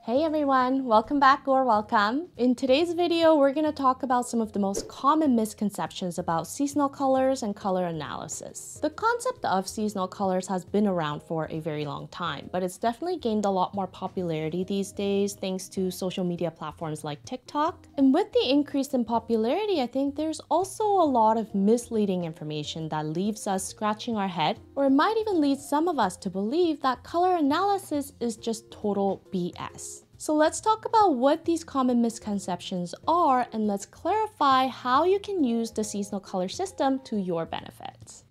Hey everyone, welcome back or welcome. In today's video, we're going to talk about some of the most common misconceptions about seasonal colors and color analysis. The concept of seasonal colors has been around for a very long time, but it's definitely gained a lot more popularity these days thanks to social media platforms like TikTok. And with the increase in popularity, I think there's also a lot of misleading information that leaves us scratching our head, or it might even lead some of us to believe that color analysis is just total BS. So let's talk about what these common misconceptions are, and let's clarify how you can use the seasonal color system to your benefit.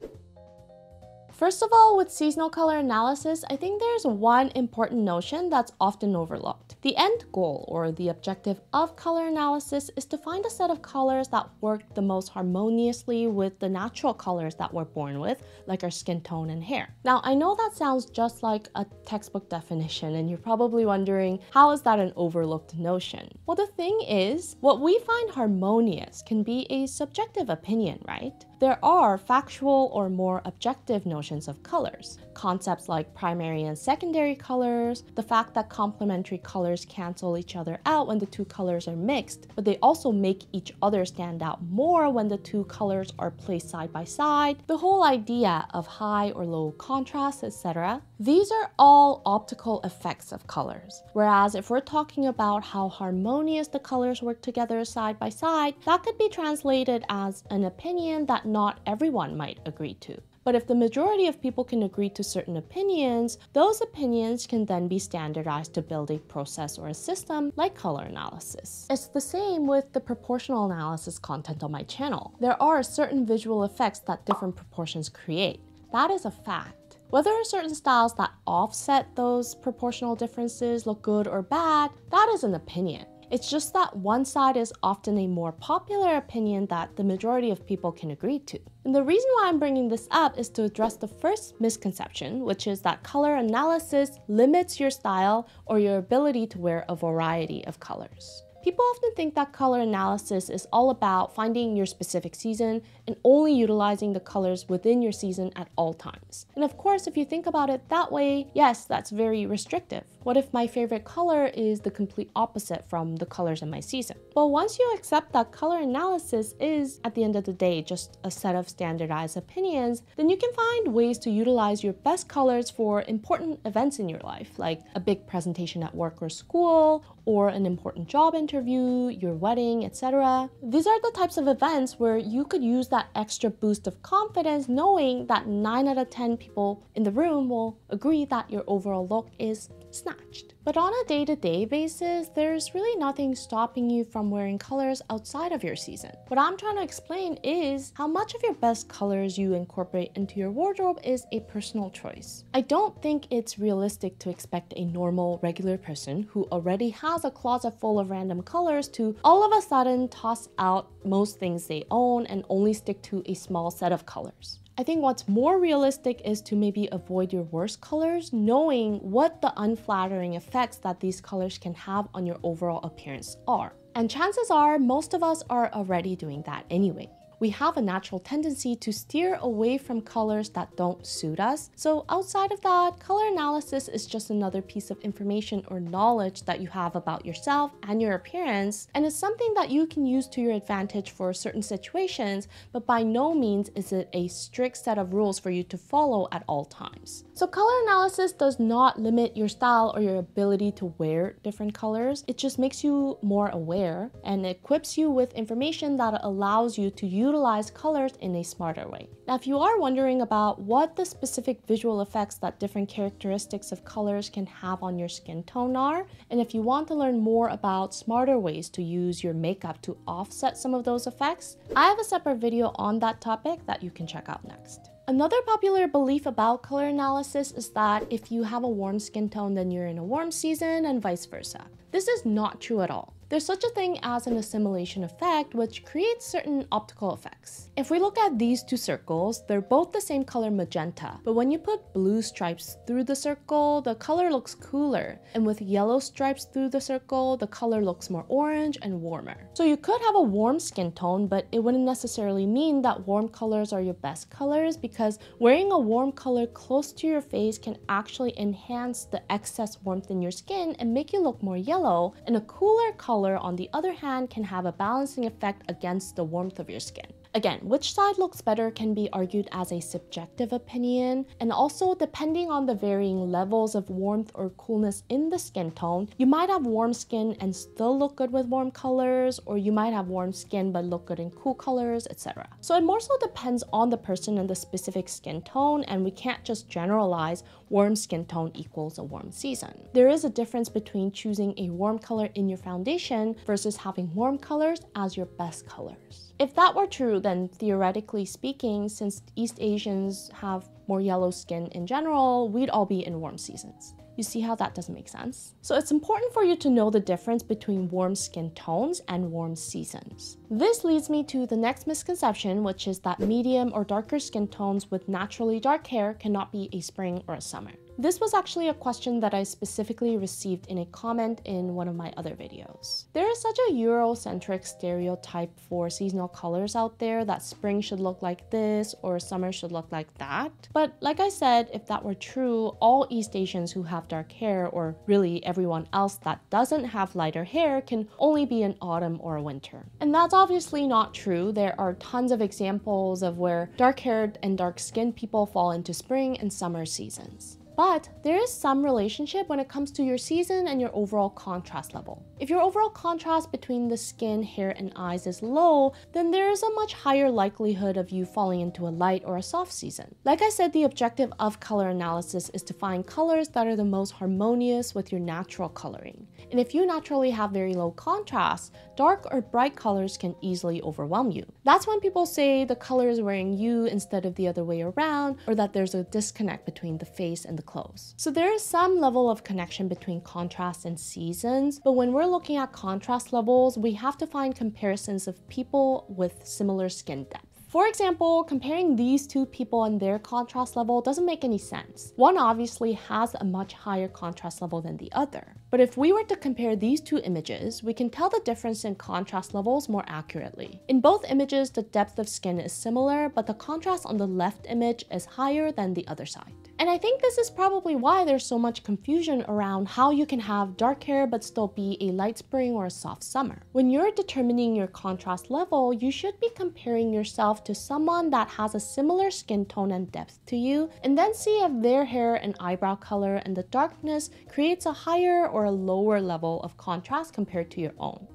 First of all, with seasonal color analysis, I think there's one important notion that's often overlooked. The end goal or the objective of color analysis is to find a set of colors that work the most harmoniously with the natural colors that we're born with, like our skin tone and hair. Now, I know that sounds just like a textbook definition, and you're probably wondering, how is that an overlooked notion? Well, the thing is, what we find harmonious can be a subjective opinion, right? There are factual or more objective notions of colors. Concepts like primary and secondary colors, the fact that complementary colors cancel each other out when the two colors are mixed, but they also make each other stand out more when the two colors are placed side by side, the whole idea of high or low contrast, etc. These are all optical effects of colors. Whereas if we're talking about how harmonious the colors work together side by side, that could be translated as an opinion that not everyone might agree to. But if the majority of people can agree to certain opinions, those opinions can then be standardized to build a process or a system like color analysis. It's the same with the proportional analysis content on my channel. There are certain visual effects that different proportions create. That is a fact. Whether certain styles that offset those proportional differences look good or bad, that is an opinion. It's just that one side is often a more popular opinion that the majority of people can agree to. And the reason why I'm bringing this up is to address the first misconception, which is that color analysis limits your style or your ability to wear a variety of colors. People often think that color analysis is all about finding your specific season and only utilizing the colors within your season at all times. And of course, if you think about it that way, yes, that's very restrictive. What if my favorite color is the complete opposite from the colors in my season? Well, once you accept that color analysis is, at the end of the day, just a set of standardized opinions, then you can find ways to utilize your best colors for important events in your life, like a big presentation at work or school, or an important job interview, your wedding, etc. These are the types of events where you could use that extra boost of confidence knowing that 9 out of 10 people in the room will agree that your overall look is snatched. But on a day-to-day basis, there's really nothing stopping you from wearing colors outside of your season. What I'm trying to explain is how much of your best colors you incorporate into your wardrobe is a personal choice. I don't think it's realistic to expect a normal, regular person who already has a closet full of random colors to all of a sudden toss out most things they own and only stick to a small set of colors. I think what's more realistic is to maybe avoid your worst colors, knowing what the unflattering effects that these colors can have on your overall appearance are. And chances are most of us are already doing that anyway. We have a natural tendency to steer away from colors that don't suit us. So outside of that, color analysis is just another piece of information or knowledge that you have about yourself and your appearance, and it's something that you can use to your advantage for certain situations, but by no means is it a strict set of rules for you to follow at all times. So color analysis does not limit your style or your ability to wear different colors. It just makes you more aware and equips you with information that allows you to utilize colors in a smarter way. Now, if you are wondering about what the specific visual effects that different characteristics of colors can have on your skin tone are, and if you want to learn more about smarter ways to use your makeup to offset some of those effects, I have a separate video on that topic that you can check out next. Another popular belief about color analysis is that if you have a warm skin tone, then you're in a warm season and vice versa. This is not true at all. There's such a thing as an assimilation effect, which creates certain optical effects. If we look at these two circles, they're both the same color magenta, but when you put blue stripes through the circle, the color looks cooler, and with yellow stripes through the circle, the color looks more orange and warmer. So you could have a warm skin tone, but it wouldn't necessarily mean that warm colors are your best colors, because wearing a warm color close to your face can actually enhance the excess warmth in your skin and make you look more yellow, and a cooler color on the other hand can have a balancing effect against the warmth of your skin. Again, which side looks better can be argued as a subjective opinion, and also depending on the varying levels of warmth or coolness in the skin tone, you might have warm skin and still look good with warm colors, or you might have warm skin but look good in cool colors, etc. So it more so depends on the person and the specific skin tone, and we can't just generalize warm skin tone equals a warm season. There is a difference between choosing a warm color in your foundation versus having warm colors as your best colors. If that were true, then theoretically speaking, since East Asians have more yellow skin in general, we'd all be in warm seasons. You see how that doesn't make sense? So it's important for you to know the difference between warm skin tones and warm seasons. This leads me to the next misconception, which is that medium or darker skin tones with naturally dark hair cannot be a spring or a summer. This was actually a question that I specifically received in a comment in one of my other videos. There is such a Eurocentric stereotype for seasonal colors out there that spring should look like this or summer should look like that. But like I said, if that were true, all East Asians who have dark hair, or really everyone else that doesn't have lighter hair, can only be in autumn or winter. And that's obviously not true. There are tons of examples of where dark-haired and dark-skinned people fall into spring and summer seasons. But there is some relationship when it comes to your season and your overall contrast level. If your overall contrast between the skin, hair, and eyes is low, then there is a much higher likelihood of you falling into a light or a soft season. Like I said, the objective of color analysis is to find colors that are the most harmonious with your natural coloring. And if you naturally have very low contrast, dark or bright colors can easily overwhelm you. That's when people say the color is wearing you instead of the other way around, or that there's a disconnect between the face and the clothes. So there is some level of connection between contrast and seasons, but when we're looking at contrast levels, we have to find comparisons of people with similar skin depth. For example, comparing these two people and their contrast level doesn't make any sense. One obviously has a much higher contrast level than the other. But if we were to compare these two images, we can tell the difference in contrast levels more accurately. In both images, the depth of skin is similar, but the contrast on the left image is higher than the other side. And I think this is probably why there's so much confusion around how you can have dark hair but still be a light spring or a soft summer. When you're determining your contrast level, you should be comparing yourself to someone that has a similar skin tone and depth to you, and then see if their hair and eyebrow color and the darkness creates a higher or a lower level of contrast compared to your own.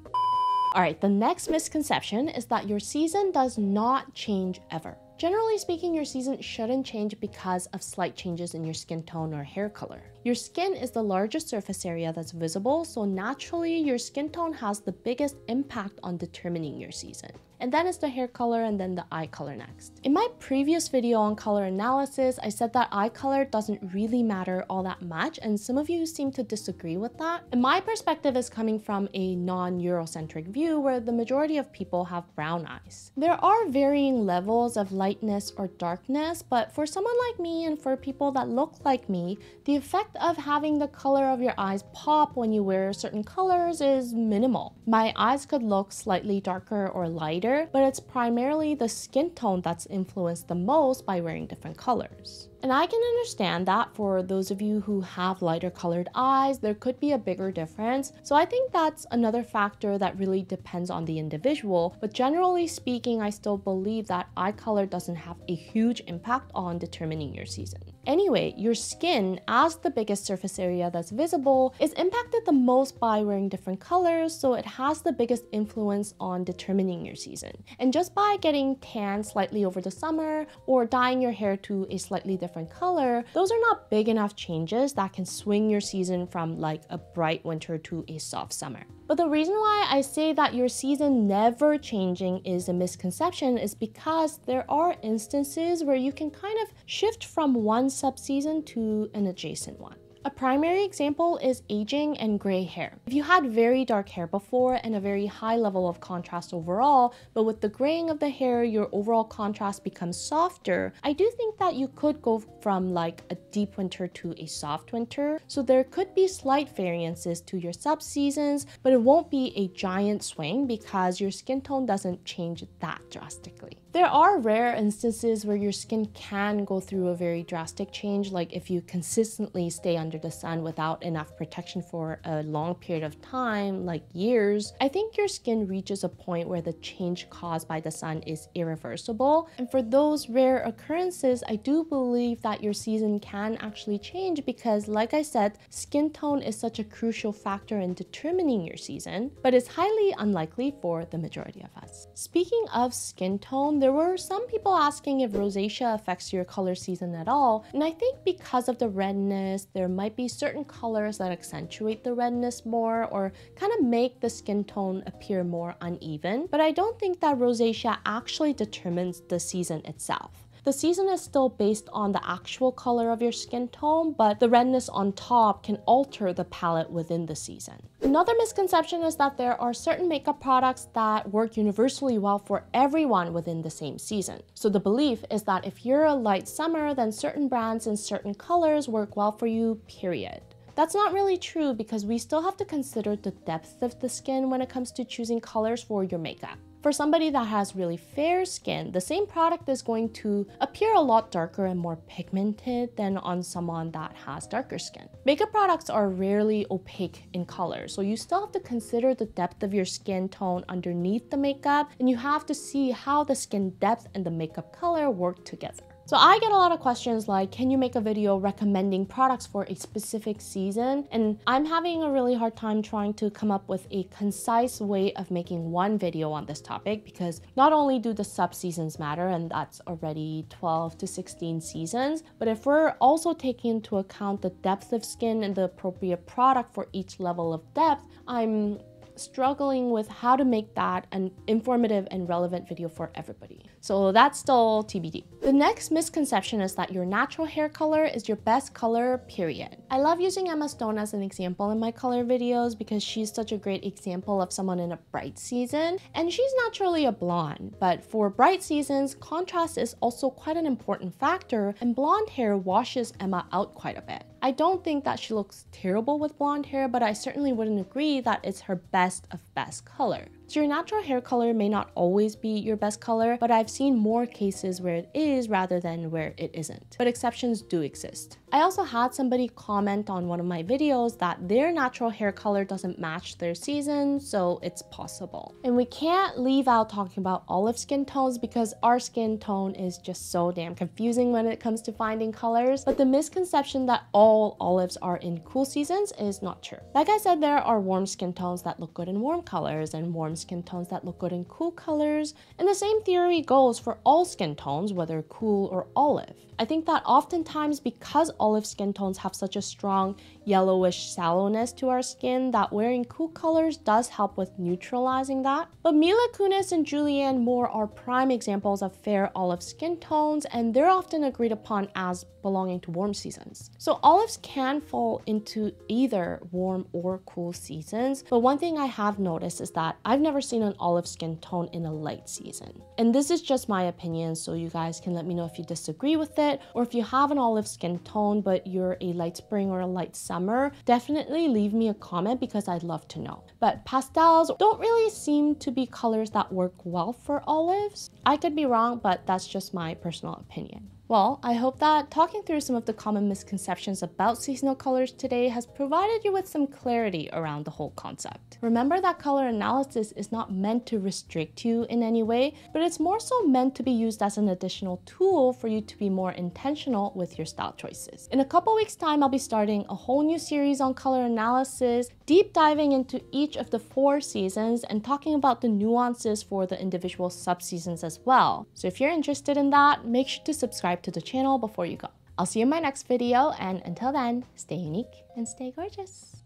Alright, the next misconception is that your season does not change ever. Generally speaking, your season shouldn't change because of slight changes in your skin tone or hair color. Your skin is the largest surface area that's visible, so naturally your skin tone has the biggest impact on determining your season. And then it's the hair color and then the eye color next. In my previous video on color analysis, I said that eye color doesn't really matter all that much, and some of you seem to disagree with that. And my perspective is coming from a non-Eurocentric view where the majority of people have brown eyes. There are varying levels of lightness or darkness, but for someone like me and for people that look like me, the effect of having the color of your eyes pop when you wear certain colors is minimal. My eyes could look slightly darker or lighter, but it's primarily the skin tone that's influenced the most by wearing different colors. And I can understand that for those of you who have lighter colored eyes, there could be a bigger difference. So I think that's another factor that really depends on the individual. But generally speaking, I still believe that eye color doesn't have a huge impact on determining your season. Anyway, your skin, as the biggest surface area that's visible, is impacted the most by wearing different colors, so it has the biggest influence on determining your season. And just by getting tan slightly over the summer or dyeing your hair to a slightly different color, those are not big enough changes that can swing your season from like a bright winter to a soft summer. But the reason why I say that your season never changing is a misconception is because there are instances where you can kind of shift from one subseason to an adjacent one. A primary example is aging and gray hair. If you had very dark hair before and a very high level of contrast overall, but with the graying of the hair, your overall contrast becomes softer, I do think that you could go from like a deep winter to a soft winter. So there could be slight variances to your sub-seasons, but it won't be a giant swing because your skin tone doesn't change that drastically. There are rare instances where your skin can go through a very drastic change, like if you consistently stay under the sun without enough protection for a long period of time, like years. I think your skin reaches a point where the change caused by the sun is irreversible. And for those rare occurrences, I do believe that your season can actually change because, like I said, skin tone is such a crucial factor in determining your season, but it's highly unlikely for the majority of us. Speaking of skin tone, there were some people asking if rosacea affects your color season at all, and I think because of the redness, there might be certain colors that accentuate the redness more or kind of make the skin tone appear more uneven, but I don't think that rosacea actually determines the season itself. The season is still based on the actual color of your skin tone, but the redness on top can alter the palette within the season. Another misconception is that there are certain makeup products that work universally well for everyone within the same season. So the belief is that if you're a light summer, then certain brands and certain colors work well for you, period. That's not really true because we still have to consider the depth of the skin when it comes to choosing colors for your makeup. For somebody that has really fair skin, the same product is going to appear a lot darker and more pigmented than on someone that has darker skin. Makeup products are rarely opaque in color, so you still have to consider the depth of your skin tone underneath the makeup, and you have to see how the skin depth and the makeup color work together. So I get a lot of questions like, can you make a video recommending products for a specific season? And I'm having a really hard time trying to come up with a concise way of making one video on this topic because not only do the sub-seasons matter, and that's already 12 to 16 seasons, but if we're also taking into account the depth of skin and the appropriate product for each level of depth, I'm struggling with how to make that an informative and relevant video for everybody. So that's still TBD. The next misconception is that your natural hair color is your best color, period. I love using Emma Stone as an example in my color videos because she's such a great example of someone in a bright season, and she's naturally a blonde, but for bright seasons, contrast is also quite an important factor, and blonde hair washes Emma out quite a bit. I don't think that she looks terrible with blonde hair, but I certainly wouldn't agree that it's her best of best color. So your natural hair color may not always be your best color, but I've seen more cases where it is rather than where it isn't. But exceptions do exist. I also had somebody comment on one of my videos that their natural hair color doesn't match their season, so it's possible. And we can't leave out talking about olive skin tones because our skin tone is just so damn confusing when it comes to finding colors. But the misconception that all olives are in cool seasons is not true. Like I said, there are warm skin tones that look good in warm colors and warm skin tones that look good in cool colors. And the same theory goes for all skin tones, whether cool or olive. I think that oftentimes because olive skin tones have such a strong yellowish sallowness to our skin that wearing cool colors does help with neutralizing that. But Mila Kunis and Julianne Moore are prime examples of fair olive skin tones, and they're often agreed upon as belonging to warm seasons. So olives can fall into either warm or cool seasons, but one thing I have noticed is that I've never seen an olive skin tone in a light season. And this is just my opinion, so you guys can let me know if you disagree with it, or if you have an olive skin tone but you're a light spring or a light summer, definitely leave me a comment because I'd love to know. But pastels don't really seem to be colors that work well for olives. I could be wrong, but that's just my personal opinion. Well, I hope that talking through some of the common misconceptions about seasonal colors today has provided you with some clarity around the whole concept. Remember that color analysis is not meant to restrict you in any way, but it's more so meant to be used as an additional tool for you to be more intentional with your style choices. In a couple weeks' time, I'll be starting a whole new series on color analysis, deep diving into each of the 4 seasons and talking about the nuances for the individual sub-seasons as well. So if you're interested in that, make sure to subscribe to the channel before you go. I'll see you in my next video, and until then, stay unique and stay gorgeous.